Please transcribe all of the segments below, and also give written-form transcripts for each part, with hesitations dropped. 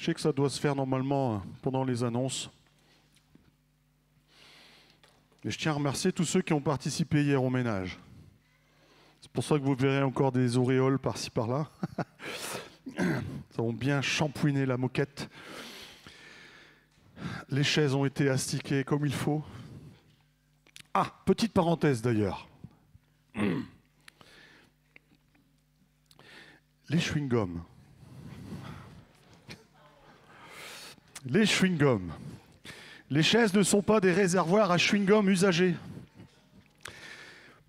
Je sais que ça doit se faire normalement pendant les annonces. Et je tiens à remercier tous ceux qui ont participé hier au ménage. C'est pour ça que vous verrez encore des auréoles par-ci par-là. Nous avons bien shampouiné la moquette. Les chaises ont été astiquées comme il faut. Ah, petite parenthèse d'ailleurs. Les chewing-gums. Les chewing-gums. Les chaises ne sont pas des réservoirs à chewing-gum usagés.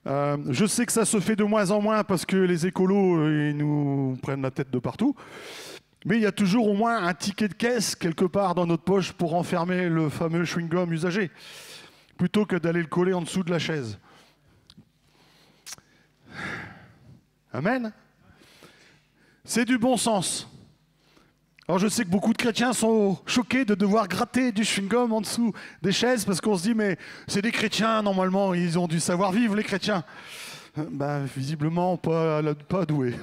Je sais que ça se fait de moins en moins parce que les écolos ils nous prennent la tête de partout. Mais il y a toujours au moins un ticket de caisse quelque part dans notre poche pour enfermer le fameux chewing-gum usagé, plutôt que d'aller le coller en dessous de la chaise. Amen. C'est du bon sens. Alors je sais que beaucoup de chrétiens sont choqués de devoir gratter du chewing-gum en dessous des chaises parce qu'on se dit mais c'est des chrétiens, normalement ils ont du savoir-vivre les chrétiens. Ben, visiblement pas doués.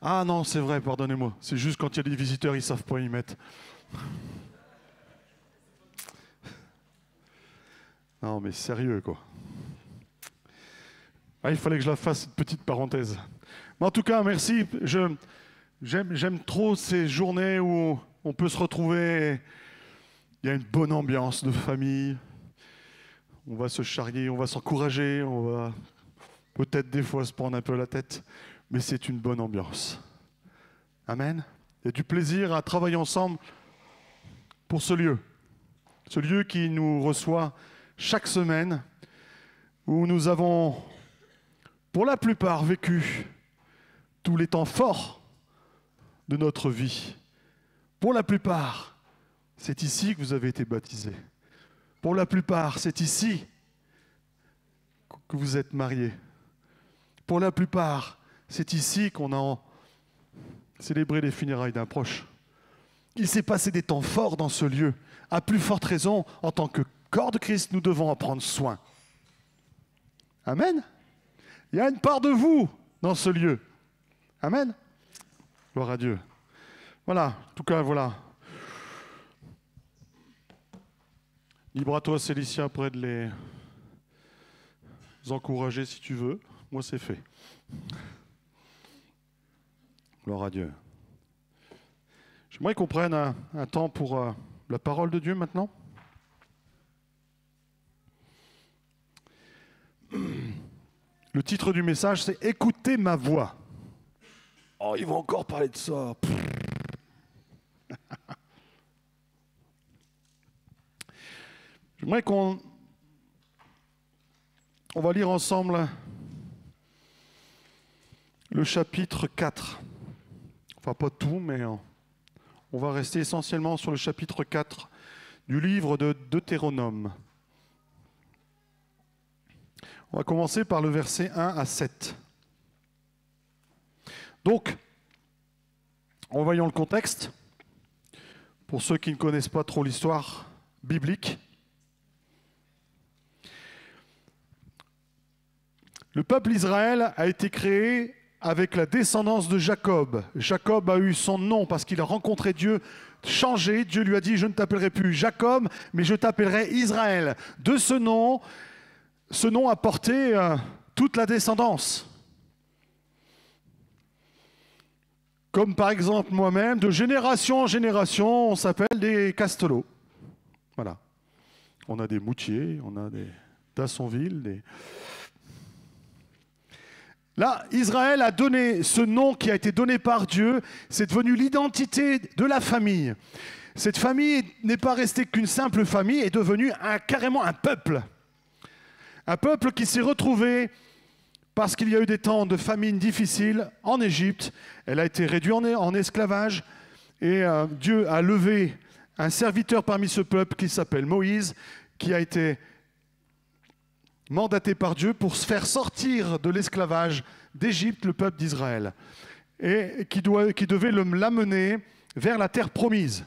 Ah non c'est vrai, pardonnez-moi, c'est juste quand il y a des visiteurs ils savent pas y mettre. Non mais sérieux quoi. Ah, il fallait que je la fasse cette petite parenthèse. Mais en tout cas, merci. J'aime trop ces journées où on peut se retrouver. Il y a une bonne ambiance de famille. On va se charrier, on va s'encourager, on va peut-être des fois se prendre un peu la tête, mais c'est une bonne ambiance. Amen. Il y a du plaisir à travailler ensemble pour ce lieu qui nous reçoit chaque semaine, où nous avons, pour la plupart, vécu tous les temps forts de notre vie. Pour la plupart, c'est ici que vous avez été baptisés. Pour la plupart, c'est ici que vous êtes mariés. Pour la plupart, c'est ici qu'on a célébré les funérailles d'un proche. Il s'est passé des temps forts dans ce lieu. À plus forte raison, en tant que corps de Christ, nous devons en prendre soin. Amen. Il y a une part de vous dans ce lieu. Amen. Gloire à Dieu. Voilà, en tout cas, voilà. Libre à toi, Célicia, après de les encourager si tu veux. Moi, c'est fait. Gloire à Dieu. J'aimerais qu'on prenne un temps pour la parole de Dieu maintenant. Le titre du message, c'est « Écoutez ma voix ». Oh, ils vont encore parler de ça. J'aimerais qu'on va lire ensemble le chapitre 4. Enfin, pas tout, mais on va rester essentiellement sur le chapitre 4 du livre de Deutéronome. On va commencer par le verset 1 à 7. Donc, en voyant le contexte, pour ceux qui ne connaissent pas trop l'histoire biblique, le peuple Israël a été créé avec la descendance de Jacob. Jacob a eu son nom parce qu'il a rencontré Dieu changé. Dieu lui a dit « Je ne t'appellerai plus Jacob, mais je t'appellerai Israël ». De ce nom a porté toute la descendance. Comme par exemple moi-même, de génération en génération, on s'appelle des Castelots. Voilà. On a des Moutiers, on a des Dassonville, Là, Israël a donné ce nom qui a été donné par Dieu. C'est devenu l'identité de la famille. Cette famille n'est pas restée qu'une simple famille, est devenue carrément un peuple. Un peuple qui s'est retrouvé parce qu'il y a eu des temps de famine difficiles en Égypte. Elle a été réduite en esclavage et Dieu a levé un serviteur parmi ce peuple qui s'appelle Moïse, qui a été mandaté par Dieu pour se faire sortir de l'esclavage d'Égypte, le peuple d'Israël, et qui devait l'amener vers la terre promise.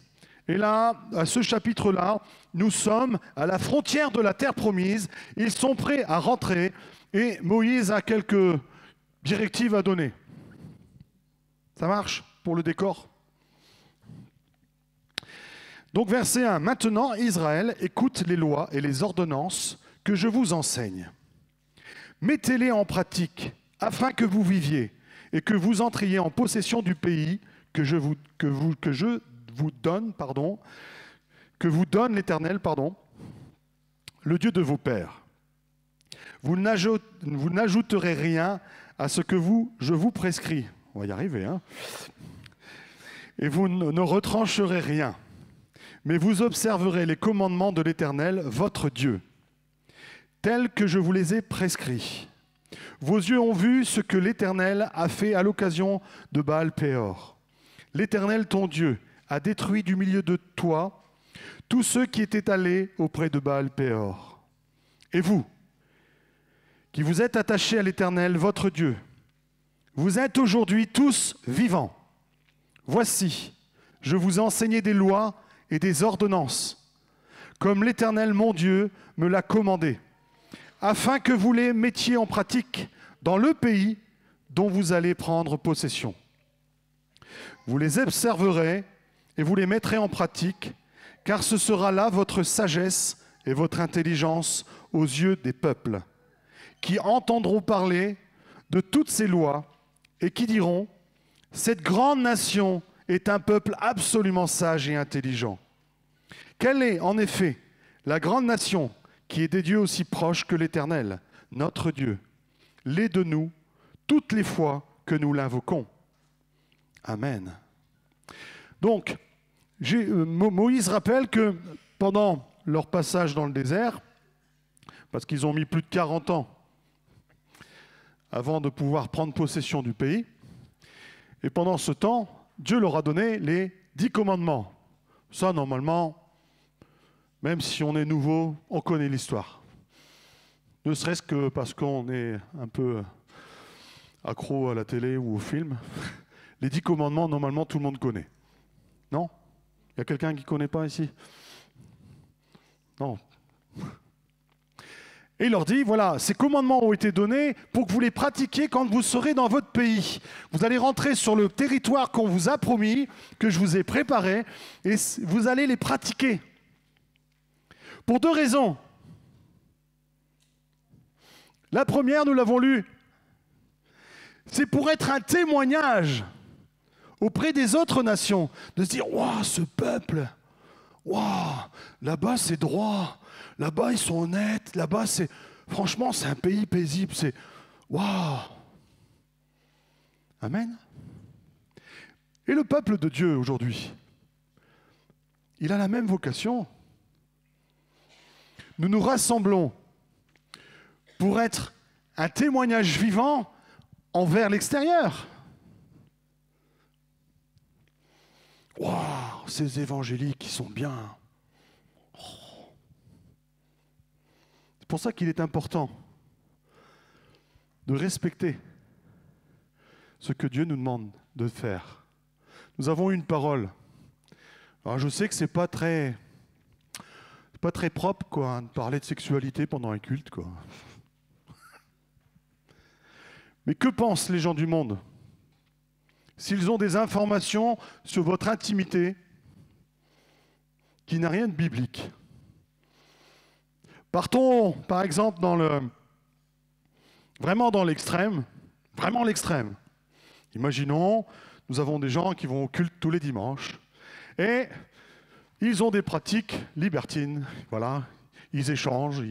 Et là, à ce chapitre-là, nous sommes à la frontière de la terre promise. Ils sont prêts à rentrer et Moïse a quelques directives à donner. Ça marche? pour le décor. Donc verset 1. Maintenant, Israël, écoute les lois et les ordonnances que je vous enseigne. Mettez-les en pratique afin que vous viviez et que vous entriez en possession du pays que vous donne l'Éternel, le Dieu de vos pères. Vous n'ajouterez rien à ce que je vous prescris. On va y arriver, hein. Et vous ne retrancherez rien, mais vous observerez les commandements de l'Éternel, votre Dieu, tels que je vous les ai prescrits. Vos yeux ont vu ce que l'Éternel a fait à l'occasion de Baal-Péor. L'Éternel, ton Dieu, a détruit du milieu de toi tous ceux qui étaient allés auprès de Baal-Péor. Et vous, qui vous êtes attachés à l'Éternel, votre Dieu, vous êtes aujourd'hui tous vivants. Voici, je vous ai enseigné des lois et des ordonnances, comme l'Éternel, mon Dieu, me l'a commandé, afin que vous les mettiez en pratique dans le pays dont vous allez prendre possession. Vous les observerez et vous les mettrez en pratique, car ce sera là votre sagesse et votre intelligence aux yeux des peuples, qui entendront parler de toutes ces lois et qui diront « Cette grande nation est un peuple absolument sage et intelligent. » Quelle est, en effet, la grande nation qui est des dieux aussi proches que l'Éternel, notre Dieu, l'est de nous toutes les fois que nous l'invoquons. Amen. Donc, Moïse rappelle que pendant leur passage dans le désert, parce qu'ils ont mis plus de 40 ans avant de pouvoir prendre possession du pays, et pendant ce temps, Dieu leur a donné les 10 commandements. Ça, normalement, même si on est nouveau, on connaît l'histoire. Ne serait-ce que parce qu'on est un peu accro à la télé ou au film. Les 10 commandements, normalement, tout le monde connaît. Non ? Il y a quelqu'un qui ne connaît pas ici ? Non. Et il leur dit, voilà, ces commandements ont été donnés pour que vous les pratiquiez quand vous serez dans votre pays. Vous allez rentrer sur le territoire qu'on vous a promis, que je vous ai préparé, et vous allez les pratiquer. Pour 2 raisons. La première, nous l'avons lu, c'est pour être un témoignage auprès des autres nations, de se dire « Waouh, ce peuple, waouh, là-bas c'est droit, là-bas ils sont honnêtes, là-bas c'est... Franchement, c'est un pays paisible, c'est... Waouh !» Amen. Et le peuple de Dieu aujourd'hui, il a la même vocation. Nous nous rassemblons pour être un témoignage vivant envers l'extérieur. Waouh, ces évangéliques, ils sont bien. Oh. C'est pour ça qu'il est important de respecter ce que Dieu nous demande de faire. Nous avons une parole. Alors je sais que c'est pas très propre, quoi, hein, de parler de sexualité pendant un culte, quoi. Mais que pensent les gens du monde s'ils ont des informations sur votre intimité qui n'a rien de biblique? Partons, par exemple, vraiment dans l'extrême, vraiment l'extrême. Imaginons, nous avons des gens qui vont au culte tous les dimanches et ils ont des pratiques libertines, voilà, ils échangent.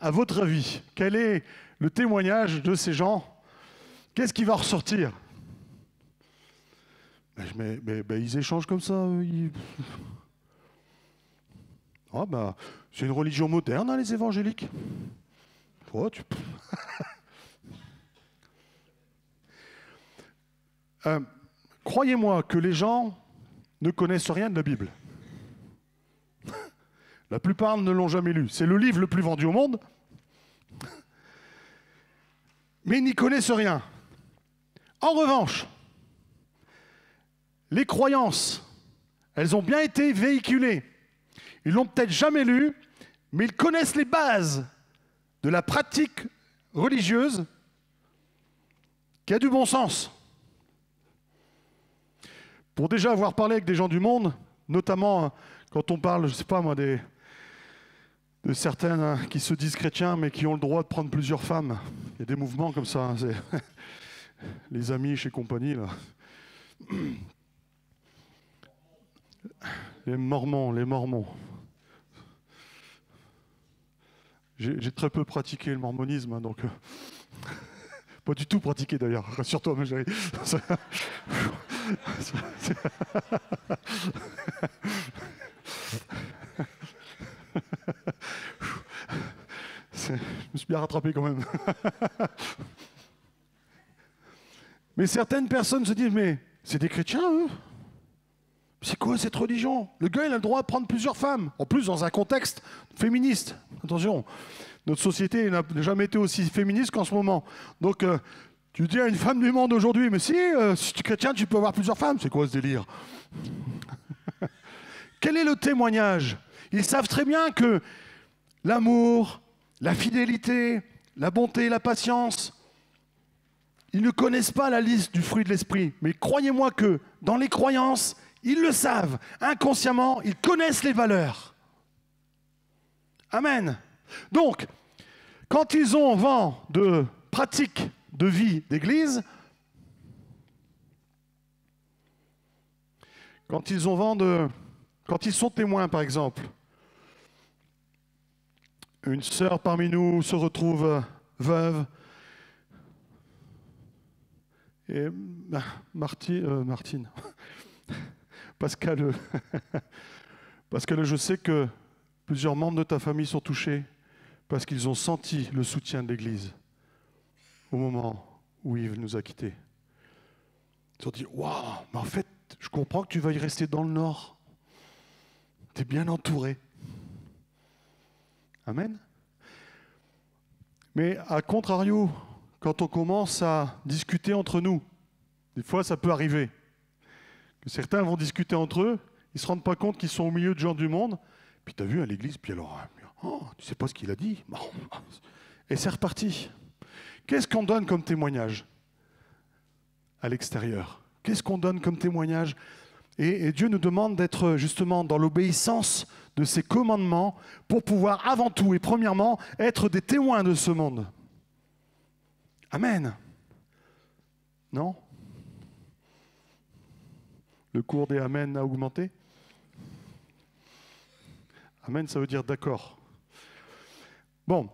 À votre avis, quel est le témoignage de ces gens? Qu'est-ce qui va ressortir? Ils échangent comme ça. C'est une religion moderne, hein, les évangéliques. Oh, croyez-moi que les gens ne connaissent rien de la Bible. La plupart ne l'ont jamais lu. C'est le livre le plus vendu au monde. Mais ils n'y connaissent rien. En revanche, les croyances, elles ont bien été véhiculées. Ils ne l'ont peut-être jamais lu, mais ils connaissent les bases de la pratique religieuse qui a du bon sens. pour déjà avoir parlé avec des gens du monde, notamment quand on parle, je ne sais pas moi, de certains qui se disent chrétiens, mais qui ont le droit de prendre plusieurs femmes. Il y a des mouvements comme ça, hein, c'est les amis chez compagnie, là. Les Mormons. J'ai très peu pratiqué le mormonisme, hein, donc... pas du tout pratiqué d'ailleurs, rassure-toi, mais j'avais... Je me suis bien rattrapé quand même. Mais certaines personnes se disent, mais c'est des chrétiens, eux? C'est quoi cette religion? Le gars, il a le droit de prendre plusieurs femmes. En plus, dans un contexte féministe. Attention, notre société n'a jamais été aussi féministe qu'en ce moment. Donc, tu dis à une femme du monde aujourd'hui, mais si tu es chrétien, tu peux avoir plusieurs femmes. C'est quoi ce délire? Quel est le témoignage? Ils savent très bien que l'amour, la fidélité, la bonté, la patience, ils ne connaissent pas la liste du fruit de l'esprit. Mais croyez-moi que dans les croyances, ils le savent. Inconsciemment, ils connaissent les valeurs. Amen. Donc, quand ils ont vent de pratique de vie d'église, quand ils sont témoins, par exemple, une sœur parmi nous se retrouve veuve, et Martine, Pascal, je sais que plusieurs membres de ta famille sont touchés parce qu'ils ont senti le soutien de l'Église au moment où Yves nous a quittés. Ils ont dit, waouh, mais en fait, je comprends que tu veuilles rester dans le Nord. Tu es bien entouré. Amen. Mais à contrario, quand on commence à discuter entre nous, des fois ça peut arriver, que certains vont discuter entre eux, ils ne se rendent pas compte qu'ils sont au milieu de gens du monde, puis tu as vu à l'église, puis alors, oh, tu ne sais pas ce qu'il a dit, et c'est reparti. Qu'est-ce qu'on donne comme témoignage à l'extérieur? Qu'est-ce qu'on donne comme témoignage? Et Dieu nous demande d'être justement dans l'obéissance de ses commandements pour pouvoir avant tout et premièrement être des témoins de ce monde. Amen. Non? Le cours des Amen a augmenté? Amen, ça veut dire d'accord. Bon,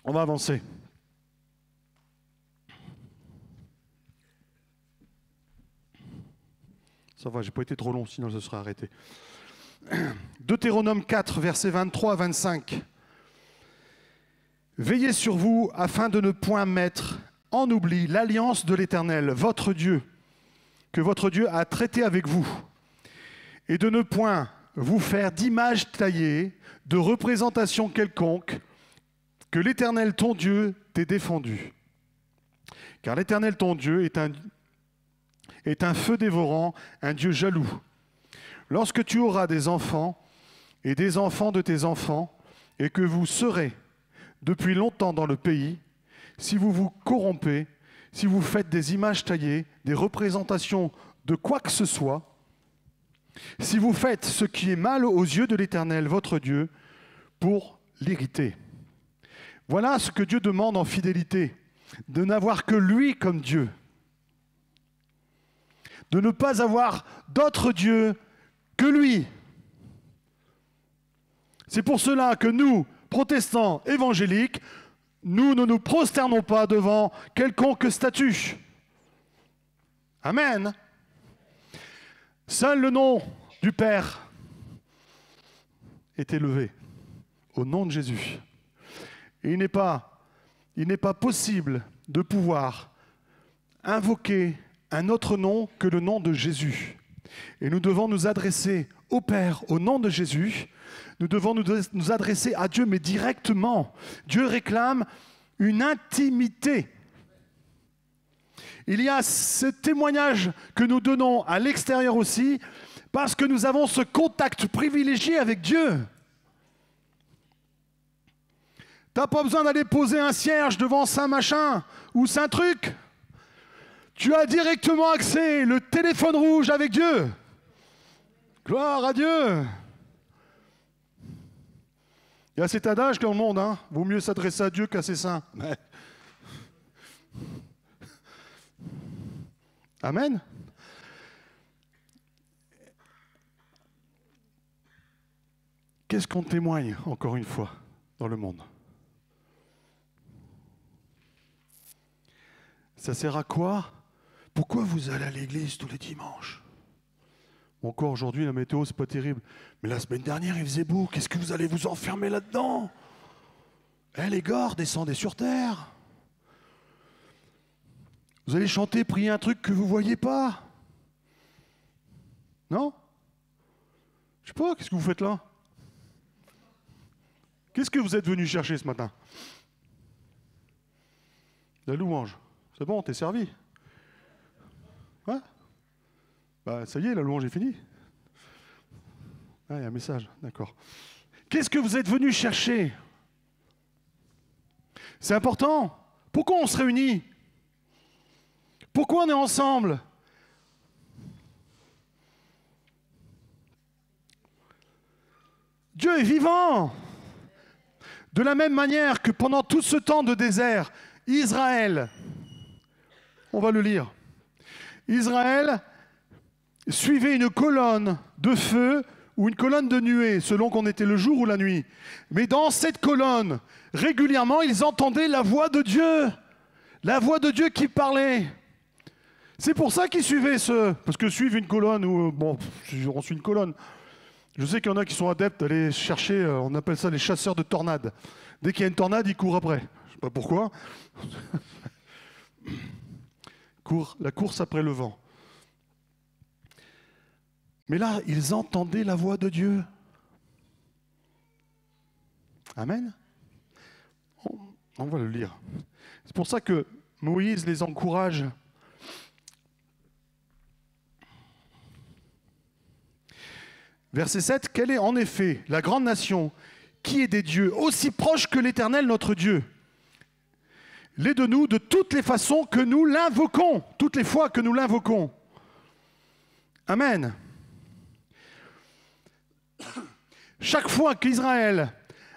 on va avancer. Ça va, j'ai pas été trop long, sinon je serais arrêté. Deutéronome 4, versets 23 à 25. Veillez sur vous afin de ne point mettre en oubli l'alliance de l'Éternel, votre Dieu, que votre Dieu a traité avec vous, et de ne point vous faire d'image taillée, de représentation quelconque, que l'Éternel ton Dieu t'ait défendu. Car l'Éternel ton Dieu est un feu dévorant, un Dieu jaloux. Lorsque tu auras des enfants et des enfants de tes enfants, et que vous serez depuis longtemps dans le pays, si vous vous corrompez, si vous faites des images taillées, des représentations de quoi que ce soit, si vous faites ce qui est mal aux yeux de l'Éternel, votre Dieu, pour l'irriter. Voilà ce que Dieu demande en fidélité, de n'avoir que lui comme Dieu, de ne pas avoir d'autre Dieu que lui. C'est pour cela que nous, protestants évangéliques, nous ne nous prosternons pas devant quelconque statue. Amen. Seul le nom du Père est élevé, au nom de Jésus. Et il n'est pas possible de pouvoir invoquer un autre nom que le nom de Jésus. Et nous devons nous adresser au Père au nom de Jésus. Nous devons nous adresser à Dieu, mais directement. Dieu réclame une intimité. Il y a ce témoignage que nous donnons à l'extérieur aussi, parce que nous avons ce contact privilégié avec Dieu. Tu n'as pas besoin d'aller poser un cierge devant Saint Machin ou Saint Truc. Tu as directement accès, le téléphone rouge avec Dieu. Gloire à Dieu. Il y a cet adage dans le monde, hein, vaut mieux s'adresser à Dieu qu'à ses saints. Ouais. Amen. Qu'est-ce qu'on témoigne, encore une fois, dans le monde? Ça sert à quoi? Pourquoi vous allez à l'église tous les dimanches? Encore aujourd'hui, la météo, c'est pas terrible. Mais la semaine dernière, il faisait beau. Qu'est-ce que vous allez vous enfermer là-dedans? Eh les gars, descendez sur terre. Vous allez chanter, prier un truc que vous ne voyez pas. Non? Je sais pas, qu'est-ce que vous faites là? Qu'est-ce que vous êtes venu chercher ce matin? La louange. C'est bon, t'es servi. Ouais? Bah ça y est, la louange est finie. Ah, il y a un message, d'accord. Qu'est-ce que vous êtes venu chercher? C'est important. Pourquoi on se réunit? Pourquoi on est ensemble? Dieu est vivant. De la même manière que pendant tout ce temps de désert, Israël, on va le lire, Israël suivait une colonne de feu ou une colonne de nuée, selon qu'on était le jour ou la nuit. Mais dans cette colonne, régulièrement, ils entendaient la voix de Dieu qui parlait. C'est pour ça qu'ils suivaient parce que suivre une colonne, ou bon, on suit une colonne. Je sais qu'il y en a qui sont adeptes d'aller chercher, on appelle ça les chasseurs de tornades. Dès qu'il y a une tornade, ils courent après. Je ne sais pas pourquoi. La course après le vent. Mais là, ils entendaient la voix de Dieu. Amen. On va le lire. C'est pour ça que Moïse les encourage. Verset 7, quelle est en effet la grande nation qui est des dieux aussi proches que l'Éternel notre Dieu? Les de nous de toutes les façons que nous l'invoquons, toutes les fois que nous l'invoquons. Amen. Chaque fois qu'Israël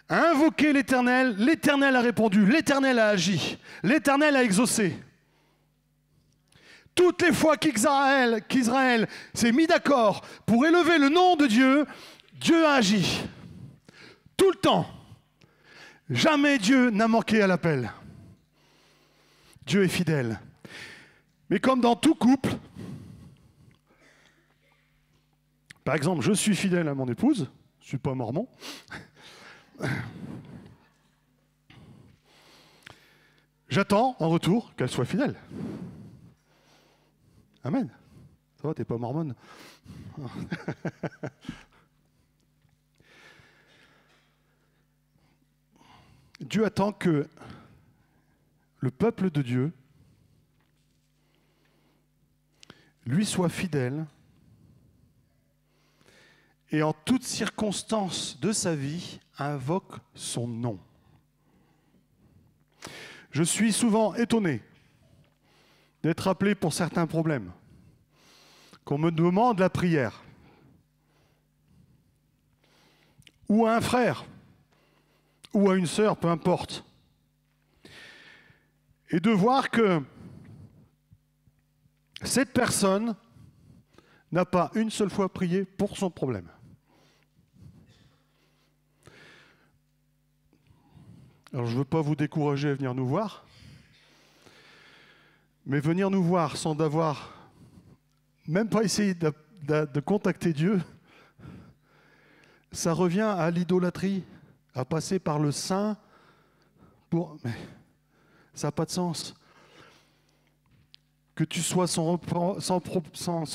a invoqué l'Éternel, l'Éternel a répondu, l'Éternel a agi, l'Éternel a exaucé. Toutes les fois qu'Israël s'est mis d'accord pour élever le nom de Dieu, Dieu a agi. Tout le temps. Jamais Dieu n'a manqué à l'appel. Dieu est fidèle. Mais comme dans tout couple, par exemple, je suis fidèle à mon épouse, je ne suis pas mormon. J'attends en retour qu'elle soit fidèle. Amen. Ça va, t'es pas mormone? Dieu attend que le peuple de Dieu lui soit fidèle et en toutes circonstances de sa vie invoque son nom. Je suis souvent étonné d'être appelé pour certains problèmes, qu'on me demande la prière, ou à un frère, ou à une sœur, peu importe, et de voir que cette personne n'a pas une seule fois prié pour son problème. Alors je ne veux pas vous décourager à venir nous voir, mais venir nous voir sans avoir même pas essayé de contacter Dieu, ça revient à l'idolâtrie, à passer par le saint pour... Mais ça n'a pas de sens. Que tu sois sans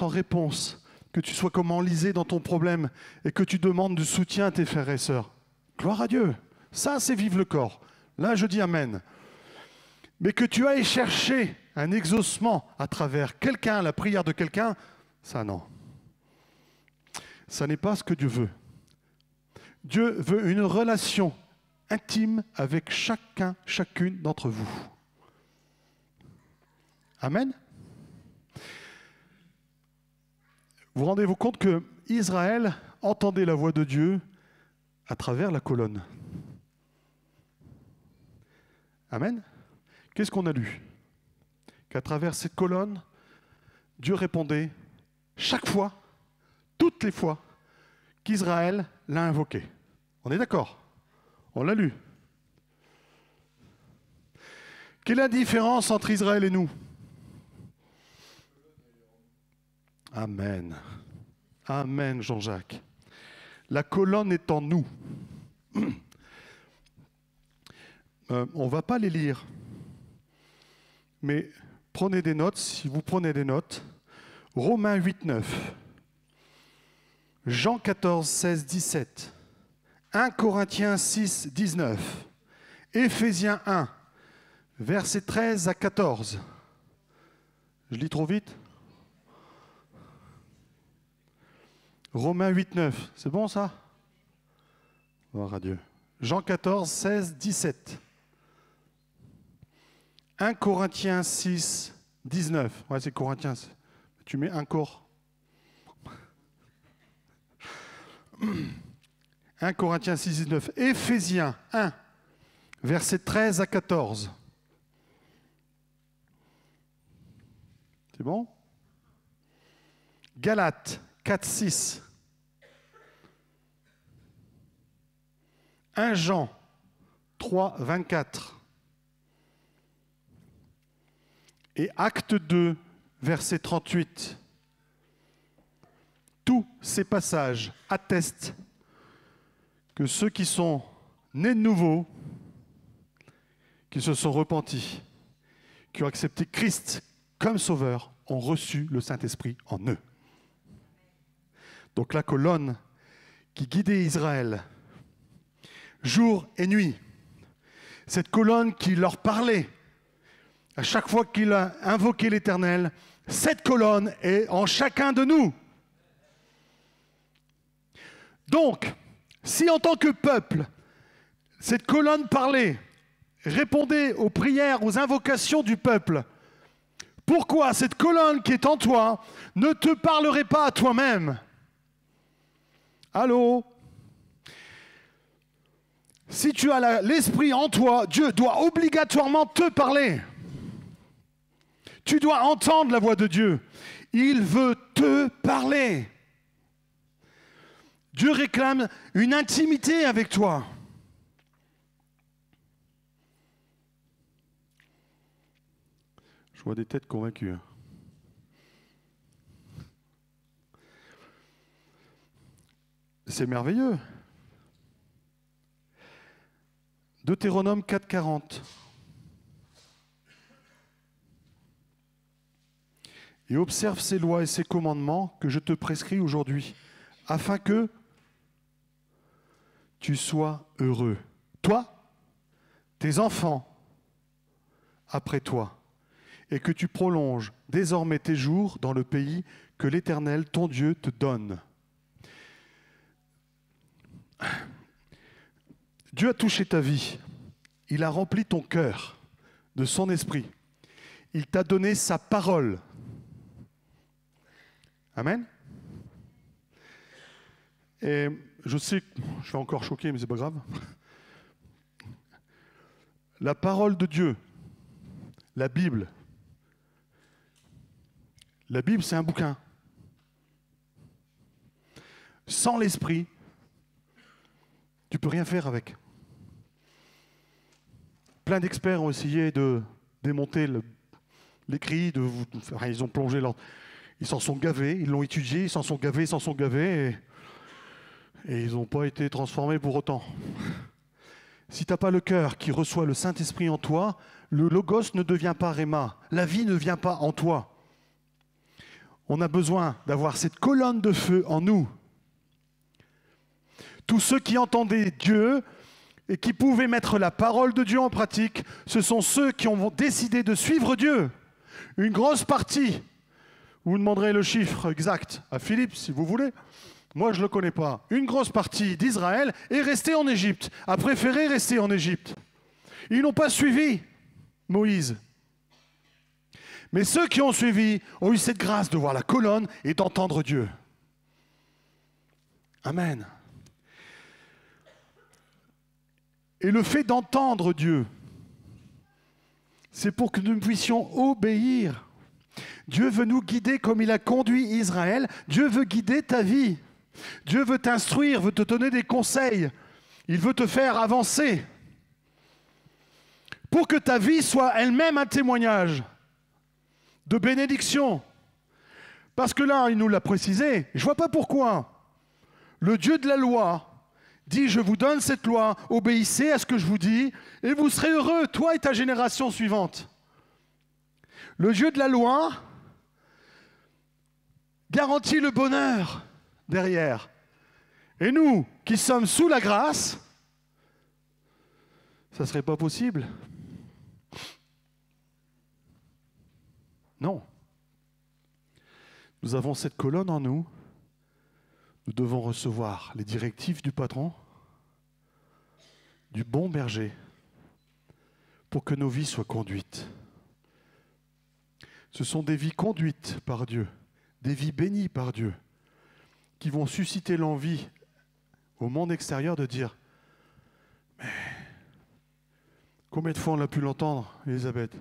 réponse, que tu sois comme enlisé dans ton problème et que tu demandes du soutien à tes frères et sœurs. Gloire à Dieu. Ça, c'est vivre le corps. Là, je dis Amen. Mais que tu ailles chercher un exaucement à travers quelqu'un, la prière de quelqu'un, ça non. Ça n'est pas ce que Dieu veut. Dieu veut une relation intime avec chacune d'entre vous. Amen. Vous rendez-vous compte que Israël entendait la voix de Dieu à travers la colonne. Amen. Qu'est-ce qu'on a lu? Qu'à travers cette colonne, Dieu répondait chaque fois, toutes les fois, qu'Israël l'a invoqué. On est d'accord? On l'a lu. Quelle est la différence entre Israël et nous? Amen. Amen, Jean-Jacques. La colonne est en nous. On ne va pas les lire. Mais prenez des notes, si vous prenez des notes. Romains 8, 9. Jean 14, 16, 17. 1 Corinthiens 6, 19. Éphésiens 1, versets 13 à 14. Je lis trop vite? Romains 8, 9. C'est bon ça? Gloire à Dieu. Jean 14, 16, 17. 1 Corinthiens 6, 19. Ouais, c'est Corinthiens. Tu mets un corps. 1 Corinthiens 6, 19. Éphésiens 1, versets 13 à 14. C'est bon? Galates 4, 6. 1 Jean 3, 24. Et Acte 2, verset 38. Tous ces passages attestent que ceux qui sont nés de nouveau, qui se sont repentis, qui ont accepté Christ comme sauveur, ont reçu le Saint-Esprit en eux. Donc la colonne qui guidait Israël, jour et nuit, cette colonne qui leur parlait, à chaque fois qu'il a invoqué l'Éternel, cette colonne est en chacun de nous. Donc, si en tant que peuple, cette colonne parlait, répondait aux prières, aux invocations du peuple, pourquoi cette colonne qui est en toi ne te parlerait pas à toi-même? Allô? Si tu as l'Esprit en toi, Dieu doit obligatoirement te parler. Tu dois entendre la voix de Dieu. Il veut te parler. Dieu réclame une intimité avec toi. Je vois des têtes convaincues. C'est merveilleux. Deutéronome 4, 40. Et observe ces lois et ces commandements que je te prescris aujourd'hui, afin que tu sois heureux. Toi, tes enfants, après toi, et que tu prolonges désormais tes jours dans le pays que l'Éternel, ton Dieu, te donne. Dieu a touché ta vie. Il a rempli ton cœur de son esprit. Il t'a donné sa parole. Amen. Et je sais que je vais encore choquer, mais c'est pas grave. La parole de Dieu, la Bible, c'est un bouquin. Sans l'esprit, tu peux rien faire avec. Plein d'experts ont essayé de démonter l'écrit, ils ont plongé ils s'en sont gavés, ils l'ont étudié, ils s'en sont gavés, et ils n'ont pas été transformés pour autant. Si tu n'as pas le cœur qui reçoit le Saint-Esprit en toi, le Logos ne devient pas Réma, la vie ne vient pas en toi. On a besoin d'avoir cette colonne de feu en nous. Tous ceux qui entendaient Dieu et qui pouvaient mettre la parole de Dieu en pratique, ce sont ceux qui ont décidé de suivre Dieu. Une grosse partie, vous demanderez le chiffre exact à Philippe si vous voulez, moi je ne le connais pas. Une grosse partie d'Israël est restée en Égypte, a préféré rester en Égypte. Ils n'ont pas suivi Moïse. Mais ceux qui ont suivi ont eu cette grâce de voir la colonne et d'entendre Dieu. Amen. Et le fait d'entendre Dieu, c'est pour que nous puissions obéir. Dieu veut nous guider comme il a conduit Israël. Dieu veut guider ta vie. Dieu veut t'instruire, veut te donner des conseils. Il veut te faire avancer. Pour que ta vie soit elle-même un témoignage de bénédiction. Parce que là, il nous l'a précisé, je ne vois pas pourquoi. Le Dieu de la loi dit, je vous donne cette loi, obéissez à ce que je vous dis, et vous serez heureux, toi et ta génération suivante. Le Dieu de la loi garantit le bonheur derrière. Et nous, qui sommes sous la grâce, ça ne serait pas possible. Non. Nous avons cette colonne en nous. Nous devons recevoir les directives du patron, du bon berger, pour que nos vies soient conduites. Ce sont des vies conduites par Dieu, des vies bénies par Dieu, qui vont susciter l'envie au monde extérieur de dire « Mais combien de fois on a pu l'entendre, Elisabeth ?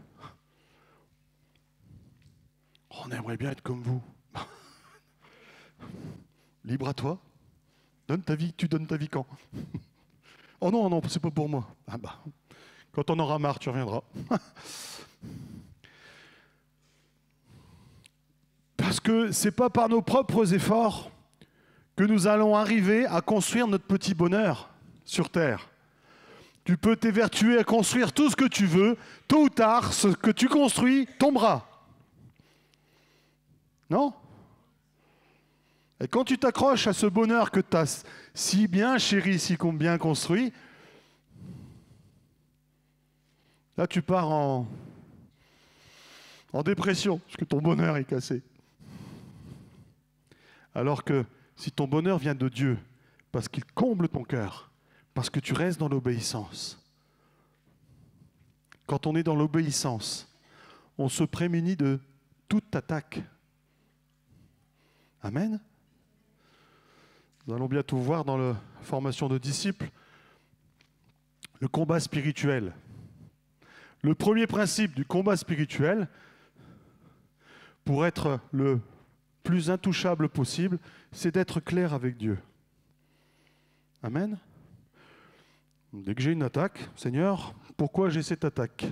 On aimerait bien être comme vous. » Libre à toi. Donne ta vie, tu donnes ta vie quand ? Oh non, non, c'est pas pour moi. Ah bah, quand on aura marre, tu reviendras. Parce que c'est pas par nos propres efforts que nous allons arriver à construire notre petit bonheur sur terre. Tu peux t'évertuer à construire tout ce que tu veux, tôt ou tard, ce que tu construis tombera. Non ? Et quand tu t'accroches à ce bonheur que tu as si bien chéri, si bien construit, là tu pars en dépression, parce que ton bonheur est cassé. Alors que si ton bonheur vient de Dieu, parce qu'il comble ton cœur, parce que tu restes dans l'obéissance, quand on est dans l'obéissance, on se prémunit de toute attaque. Amen. Nous allons bientôt voir dans la formation de disciples le combat spirituel. Le premier principe du combat spirituel, pour être le plus intouchable possible, c'est d'être clair avec Dieu. Amen. Dès que j'ai une attaque, Seigneur, pourquoi j'ai cette attaque ?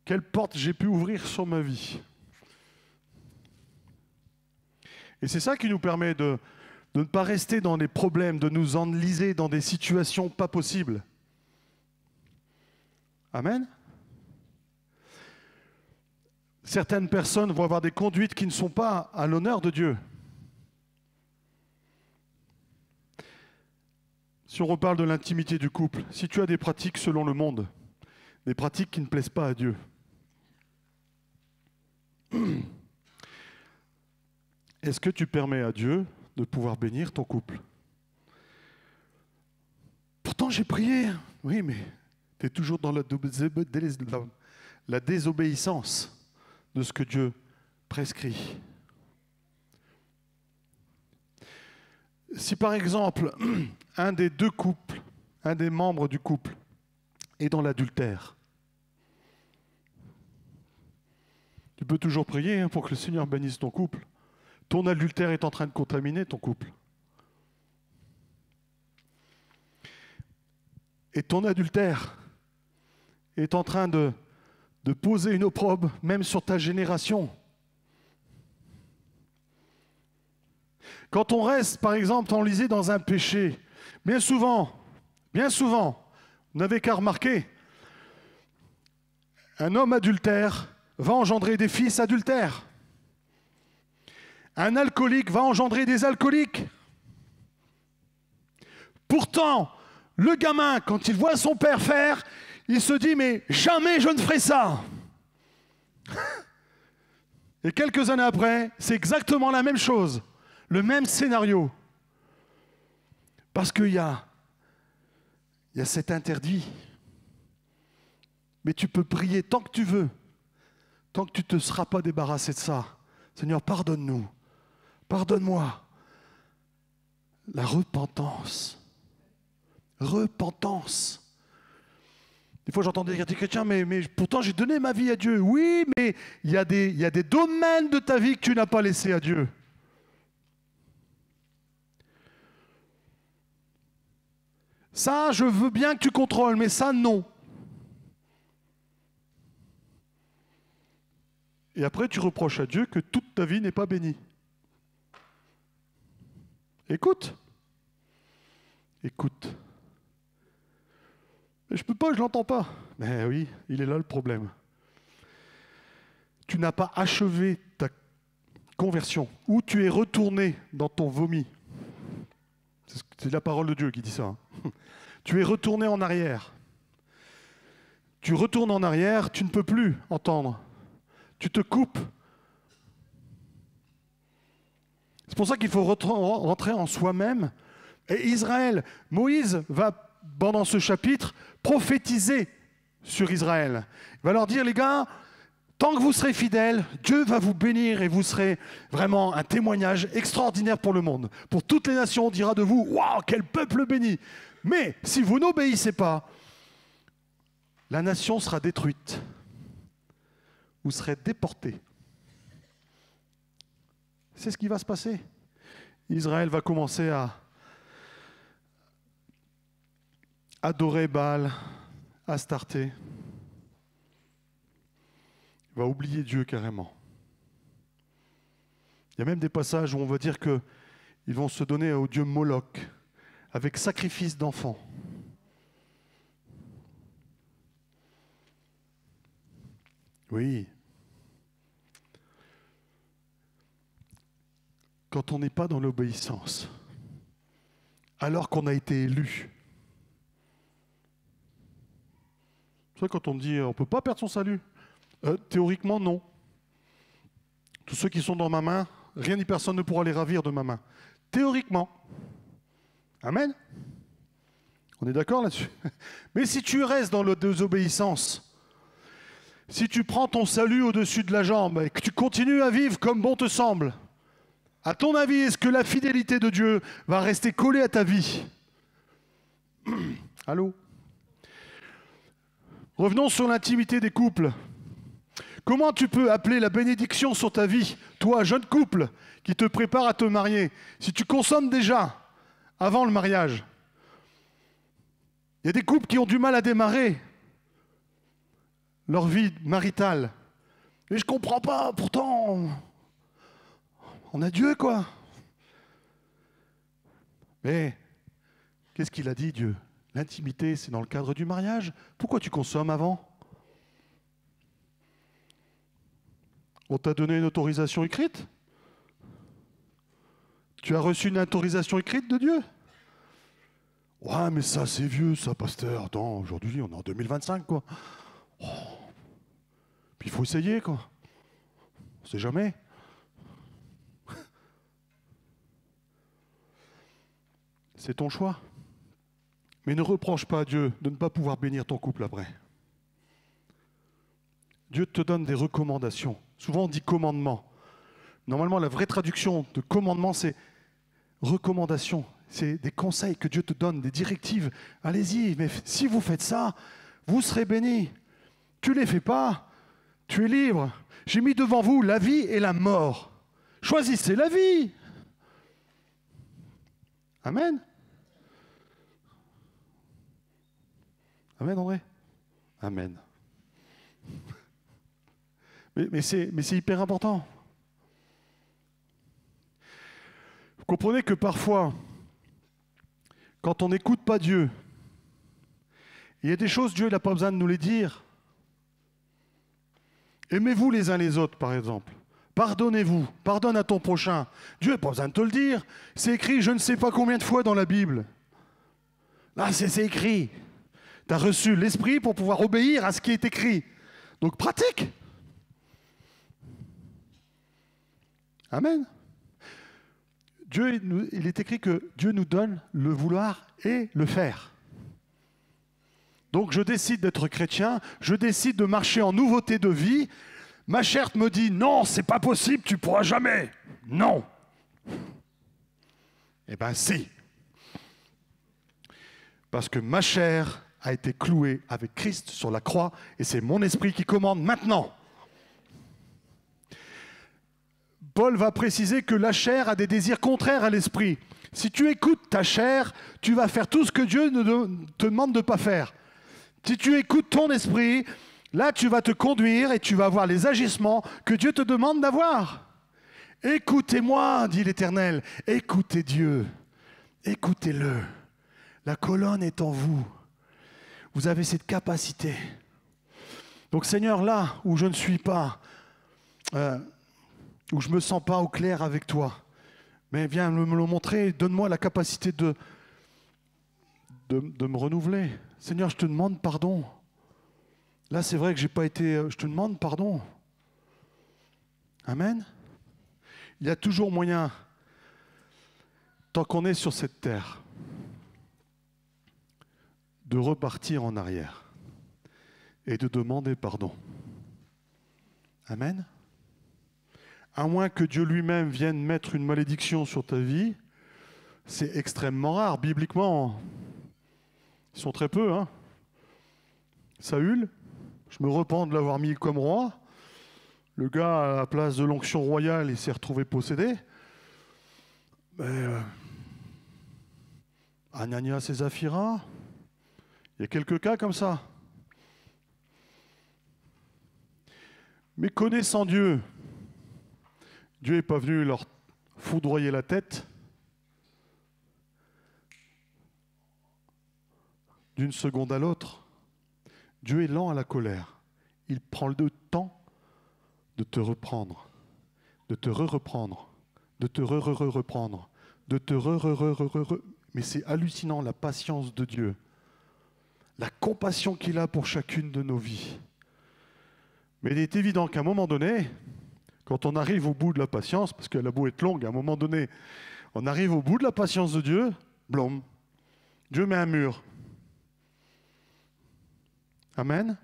Quelle porte j'ai pu ouvrir sur ma vie ? Et c'est ça qui nous permet de ne pas rester dans des problèmes, de nous enliser dans des situations pas possibles. Amen. Certaines personnes vont avoir des conduites qui ne sont pas à l'honneur de Dieu. Si on reparle de l'intimité du couple, si tu as des pratiques selon le monde, des pratiques qui ne plaisent pas à Dieu, est-ce que tu permets à Dieu de pouvoir bénir ton couple ? Pourtant, j'ai prié. Oui, mais tu es toujours dans la désobéissance de ce que Dieu prescrit. Si par exemple, un des deux couples, un des membres du couple est dans l'adultère, tu peux toujours prier pour que le Seigneur bénisse ton couple. Ton adultère est en train de contaminer ton couple. Et ton adultère est en train de poser une opprobre même sur ta génération. Quand on reste, par exemple, enlisé dans un péché, bien souvent, vous n'avez qu'à remarquer, un homme adultère va engendrer des fils adultères. Un alcoolique va engendrer des alcooliques. Pourtant, le gamin, quand il voit son père faire, il se dit « mais jamais je ne ferai ça !» Et quelques années après, c'est exactement la même chose, le même scénario. Parce qu'il y a cet interdit. Mais tu peux prier tant que tu veux, tant que tu ne te seras pas débarrassé de ça. Seigneur, pardonne-nous. Pardonne-moi. La repentance. Repentance. Des fois, j'entends des chrétiens, mais pourtant j'ai donné ma vie à Dieu. Oui, mais il y a des domaines de ta vie que tu n'as pas laissés à Dieu. Ça, je veux bien que tu contrôles, mais ça, non. Et après, tu reproches à Dieu que toute ta vie n'est pas bénie. Écoute. Écoute. Mais je peux pas, je l'entends pas. Mais oui, il est là le problème. Tu n'as pas achevé ta conversion, ou tu es retourné dans ton vomi. C'est la parole de Dieu qui dit ça. Hein. Tu es retourné en arrière. Tu retournes en arrière, tu ne peux plus entendre. Tu te coupes. C'est pour ça qu'il faut rentrer en soi-même. Et Israël, Moïse va, pendant ce chapitre, prophétiser sur Israël. Il va leur dire, les gars, tant que vous serez fidèles, Dieu va vous bénir et vous serez vraiment un témoignage extraordinaire pour le monde. Pour toutes les nations, on dira de vous, waouh, quel peuple béni. Mais si vous n'obéissez pas, la nation sera détruite. Vous serez déportés. C'est ce qui va se passer. Israël va commencer à adorer Baal, Astarté. Il va oublier Dieu carrément. Il y a même des passages où on va dire qu'ils vont se donner au dieu Moloch, avec sacrifice d'enfants. Oui. Quand on n'est pas dans l'obéissance, alors qu'on a été élu. C'est vrai quand on dit on ne peut pas perdre son salut. Théoriquement, non. Tous ceux qui sont dans ma main, rien ni personne ne pourra les ravir de ma main. Théoriquement. Amen. On est d'accord là-dessus? Mais si tu restes dans la désobéissance, si tu prends ton salut au-dessus de la jambe et que tu continues à vivre comme bon te semble, à ton avis, est-ce que la fidélité de Dieu va rester collée à ta vie? Allô? Revenons sur l'intimité des couples. Comment tu peux appeler la bénédiction sur ta vie, toi, jeune couple, qui te prépare à te marier, si tu consommes déjà avant le mariage? Il y a des couples qui ont du mal à démarrer leur vie maritale. Mais je ne comprends pas, pourtant, on a Dieu, quoi. Mais qu'est-ce qu'il a dit, Dieu? L'intimité, c'est dans le cadre du mariage. Pourquoi tu consommes avant? On t'a donné une autorisation écrite? Tu as reçu une autorisation écrite de Dieu? Ouais, mais ça, c'est vieux, ça, pasteur. Attends, aujourd'hui, on est en 2025, quoi. Oh. Puis il faut essayer, quoi. On ne sait jamais. C'est ton choix. Mais ne reproche pas à Dieu de ne pas pouvoir bénir ton couple après. Dieu te donne des recommandations. Souvent, on dit commandement. Normalement, la vraie traduction de commandement, c'est recommandation. C'est des conseils que Dieu te donne, des directives. Allez-y, mais si vous faites ça, vous serez bénis. Tu ne les fais pas, tu es libre. J'ai mis devant vous la vie et la mort. Choisissez la vie. Amen. Amen, André? Amen. Mais c'est hyper important. Vous comprenez que parfois, quand on n'écoute pas Dieu, il y a des choses, Dieu n'a pas besoin de nous les dire. Aimez-vous les uns les autres, par exemple. Pardonnez-vous, pardonne à ton prochain. Dieu n'a pas besoin de te le dire. C'est écrit je ne sais pas combien de fois dans la Bible. Là, c'est écrit. Tu as reçu l'Esprit pour pouvoir obéir à ce qui est écrit. Donc pratique. Amen. Il est écrit que Dieu nous donne le vouloir et le faire. Donc je décide d'être chrétien, je décide de marcher en nouveauté de vie. Ma chair me dit non, c'est pas possible, tu pourras jamais. Non. Eh bien si. Parce que ma chair a été clouée avec Christ sur la croix et c'est mon esprit qui commande maintenant. Paul va préciser que la chair a des désirs contraires à l'esprit. Si tu écoutes ta chair, tu vas faire tout ce que Dieu te demande de ne pas faire. Si tu écoutes ton esprit, là tu vas te conduire et tu vas avoir les agissements que Dieu te demande d'avoir. Écoutez-moi, dit l'Éternel, écoutez Dieu, écoutez-le. La colonne est en vous. Vous avez cette capacité. Donc Seigneur, là où je ne suis pas, où je ne me sens pas au clair avec toi, mais viens me le montrer, donne-moi la capacité de me renouveler. Seigneur, je te demande pardon. Là, c'est vrai que j'ai pas été... Je te demande pardon. Amen. Il y a toujours moyen, tant qu'on est sur cette terre, de repartir en arrière et de demander pardon. Amen. À moins que Dieu lui-même vienne mettre une malédiction sur ta vie, c'est extrêmement rare. Bibliquement, ils sont très peu. Hein. Saül, je me repens de l'avoir mis comme roi. Le gars, à la place de l'onction royale, il s'est retrouvé possédé. Ananias et Saphira, il y a quelques cas comme ça. Mais connaissant Dieu, Dieu n'est pas venu leur foudroyer la tête d'une seconde à l'autre. Dieu est lent à la colère. Il prend le temps de te reprendre, de te reprendre, de te reprendre, de te Mais c'est hallucinant la patience de Dieu, la compassion qu'il a pour chacune de nos vies. Mais il est évident qu'à un moment donné, quand on arrive au bout de la patience, parce qu'elle a beau être longue, à un moment donné, on arrive au bout de la patience de Dieu, blom, Dieu met un mur. Amen.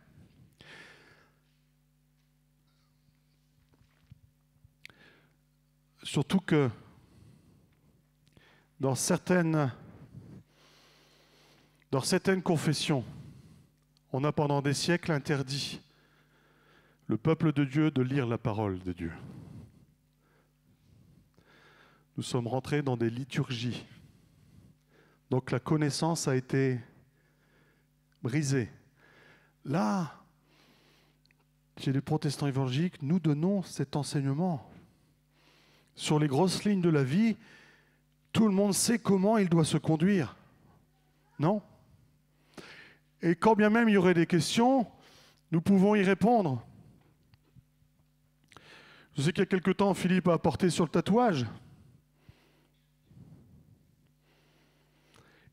Surtout que dans certaines confessions, on a pendant des siècles interdit le peuple de Dieu de lire la parole de Dieu. Nous sommes rentrés dans des liturgies. Donc la connaissance a été brisée. Là, chez les protestants évangéliques, nous donnons cet enseignement. Sur les grosses lignes de la vie, tout le monde sait comment il doit se conduire. Non ? Et quand bien même il y aurait des questions, nous pouvons y répondre. Je sais qu'il y a quelque temps, Philippe a apporté sur le tatouage.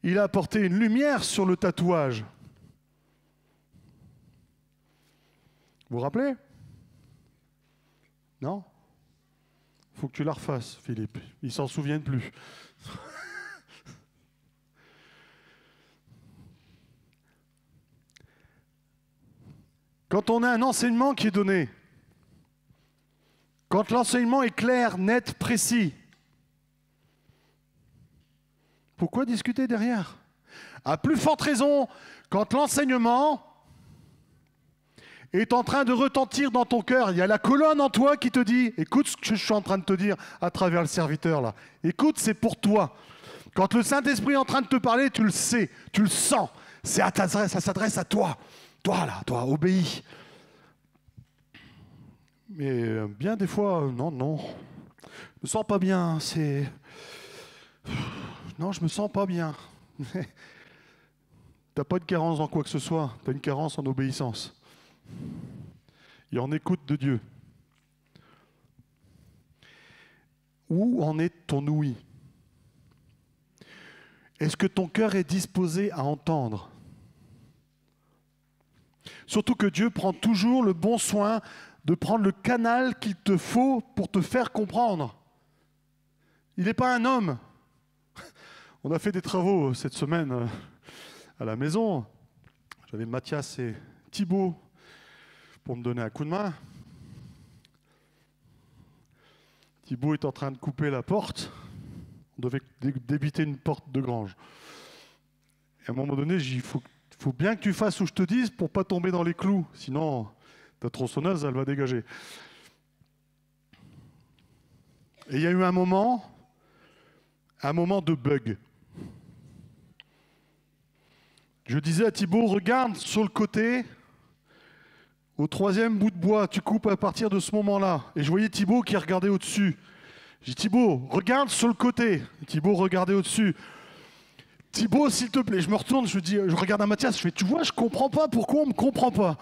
Il a apporté une lumière sur le tatouage. Vous vous rappelez ? Non ? Il faut que tu la refasses, Philippe. Ils ne s'en souviennent plus. Quand on a un enseignement qui est donné, quand l'enseignement est clair, net, précis, pourquoi discuter derrière ? À plus forte raison, quand l'enseignement est en train de retentir dans ton cœur, il y a la colonne en toi qui te dit « Écoute ce que je suis en train de te dire à travers le serviteur là. Écoute, c'est pour toi. » Quand le Saint-Esprit est en train de te parler, tu le sais, tu le sens. Ça s'adresse à toi. Toi là, toi, obéis. Mais bien des fois, non. Je me sens pas bien, Non, je me sens pas bien. T'as pas de carence en quoi que ce soit, t'as une carence en obéissance. Et en écoute de Dieu. Où en est ton ouïe ? Est-ce que ton cœur est disposé à entendre ? Surtout que Dieu prend toujours le bon soin de prendre le canal qu'il te faut pour te faire comprendre. Il n'est pas un homme. On a fait des travaux cette semaine à la maison. J'avais Mathias et Thibaut pour me donner un coup de main. Thibaut est en train de couper la porte. On devait débiter une porte de grange. Et à un moment donné, j'ai dit, faut bien que tu fasses où je te dise pour pas tomber dans les clous. Sinon, ta tronçonneuse, elle va dégager. Et il y a eu un moment de bug. Je disais à Thibaut, regarde sur le côté, au 3e bout de bois, tu coupes à partir de ce moment-là. Et je voyais Thibaut qui regardait au-dessus. J'ai dit, Thibaut, regarde sur le côté. Et Thibaut regardait au-dessus. Thibaut, s'il te plaît. Je me retourne, je regarde à Mathias, je fais, tu vois, je comprends pas pourquoi on me comprend pas.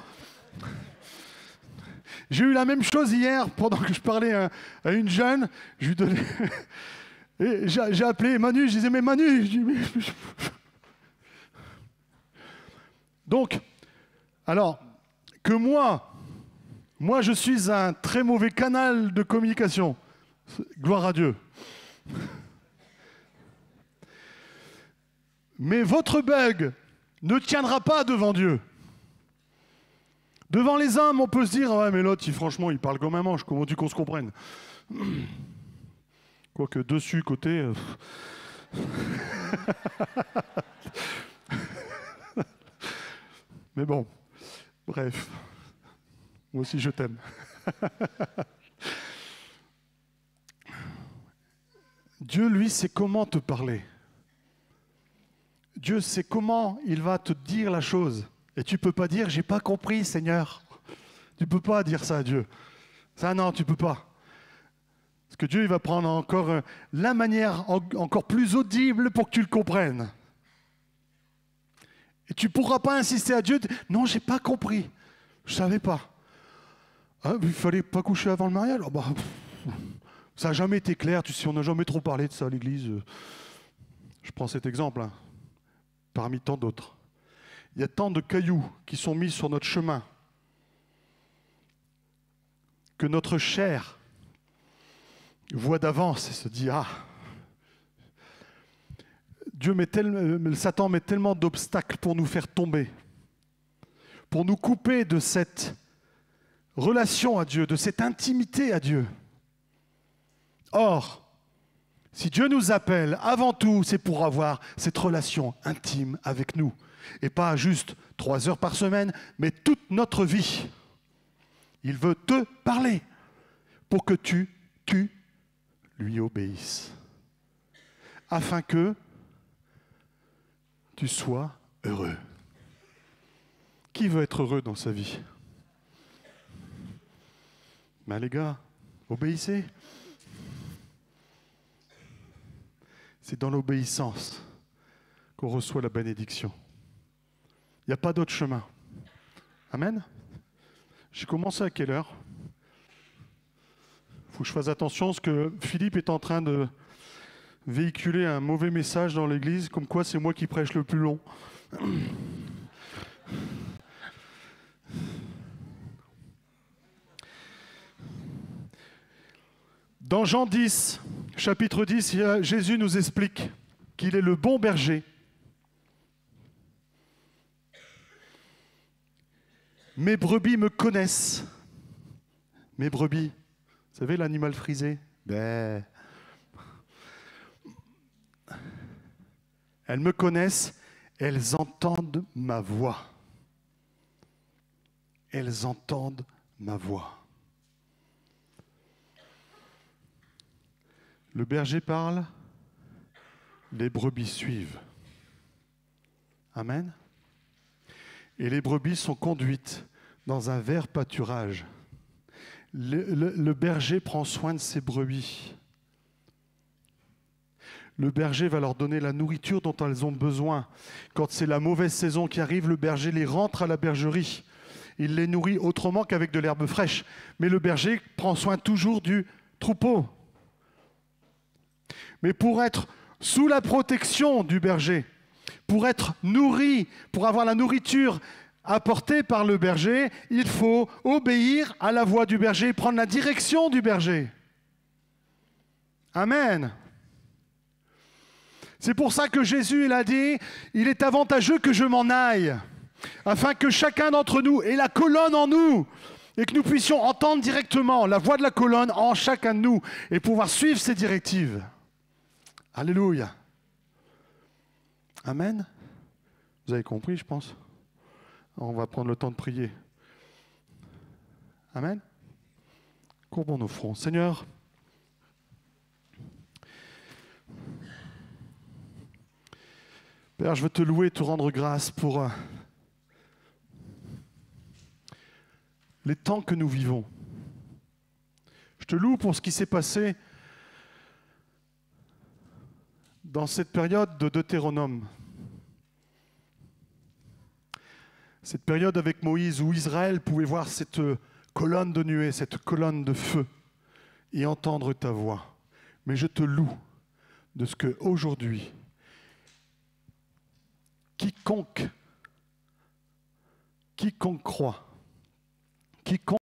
J'ai eu la même chose hier, pendant que je parlais à une jeune, je lui donnais... Et j'ai appelé Manu, je disais, mais Manu, Donc, alors, que moi, je suis un très mauvais canal de communication. Gloire à Dieu. Mais votre bug ne tiendra pas devant Dieu. Devant les hommes, on peut se dire, ouais, mais l'autre, franchement, il parle comme un manche, comment tu qu'on se comprenne? Quoique dessus, côté... Mais bon, bref. Moi aussi, je t'aime. Dieu, lui, sait comment te parler. Dieu sait comment il va te dire la chose. Et tu ne peux pas dire, j'ai pas compris, Seigneur. Tu ne peux pas dire ça à Dieu. Ça, non, tu ne peux pas. Parce que Dieu, il va prendre encore la manière encore plus audible pour que tu le comprennes. Et tu ne pourras pas insister à Dieu, non, j'ai pas compris. Je ne savais pas. Hein, il ne fallait pas coucher avant le mariage. Oh, bah, ça n'a jamais été clair. Tu sais, on n'a jamais trop parlé de ça à l'église. Je prends cet exemple, hein, parmi tant d'autres. Il y a tant de cailloux qui sont mis sur notre chemin que notre chair voit d'avance et se dit, ah, Satan met tellement d'obstacles pour nous faire tomber, pour nous couper de cette relation à Dieu, de cette intimité à Dieu. Or, si Dieu nous appelle, avant tout, c'est pour avoir cette relation intime avec nous. Et pas juste 3 heures par semaine, mais toute notre vie. Il veut te parler pour que tu lui obéisses. Afin que tu sois heureux. Qui veut être heureux dans sa vie? Ben les gars, obéissez. C'est dans l'obéissance qu'on reçoit la bénédiction. Il n'y a pas d'autre chemin. Amen. J'ai commencé à quelle heure? Il faut que je fasse attention parce que Philippe est en train de véhiculer un mauvais message dans l'église, comme quoi c'est moi qui prêche le plus long. Dans Jean 10, chapitre 10, Jésus nous explique qu'il est le bon berger. Mes brebis me connaissent. Mes brebis, vous savez l'animal frisé? Ben. Elles me connaissent, elles entendent ma voix. Elles entendent ma voix. Le berger parle, les brebis suivent. Amen. Et les brebis sont conduites dans un vert pâturage. Le berger prend soin de ses brebis. Le berger va leur donner la nourriture dont elles ont besoin. Quand c'est la mauvaise saison qui arrive, le berger les rentre à la bergerie. Il les nourrit autrement qu'avec de l'herbe fraîche. Mais le berger prend soin toujours du troupeau. Mais pour être sous la protection du berger, pour être nourri, pour avoir la nourriture apportée par le berger, il faut obéir à la voix du berger, prendre la direction du berger. Amen. C'est pour ça que Jésus, il a dit, il est avantageux que je m'en aille, afin que chacun d'entre nous ait la colonne en nous, et que nous puissions entendre directement la voix de la colonne en chacun de nous, et pouvoir suivre ses directives. Alléluia. Amen. Vous avez compris, je pense. On va prendre le temps de prier. Amen. Courbons nos fronts. Seigneur, Père, je veux te louer et te rendre grâce pour les temps que nous vivons. Je te loue pour ce qui s'est passé dans cette période de Deutéronome. Cette période avec Moïse où Israël pouvait voir cette colonne de nuée, cette colonne de feu et entendre ta voix. Mais je te loue de ce qu'aujourd'hui, quiconque croit, quiconque